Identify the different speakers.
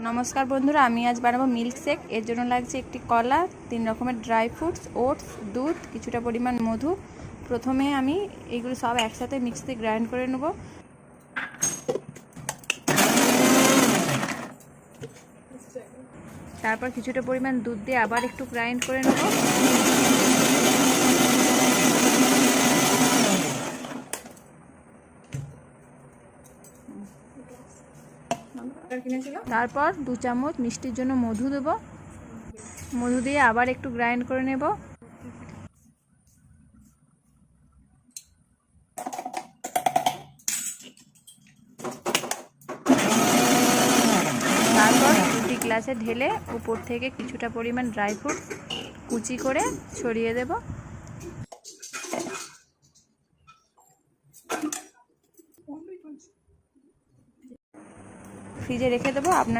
Speaker 1: नमस्कार बंधुरा आमी आज बानाबो मिल्क शेक। एर जोन्नो लागছে একটি কলা, 3 রকমের ড্রাই ফ্রুটস, ওটস, দুধ, কিছুটা পরিমাণ মধু। প্রথমে আমি এগুলো সব একসাথে মিক্সিতে গ্রাইন্ড করে নেব। তারপর কিছুটা পরিমাণ দুধ দিয়ে আবার একটু গ্রাইন্ড করে নেব। তারপর 2 চামচ মিষ্টির জন্য মধু দেব। মধু দিয়ে আবার একটু গ্রাইন্ড করে নেব। তারপর দুটি গ্লাসে ঢেলে উপর থেকে কিছুটা পরিমাণ ড্রাই ফ্রুট কুচি করে ছড়িয়ে দেব। ফ্রিজে রেখে দেবো। আপনারা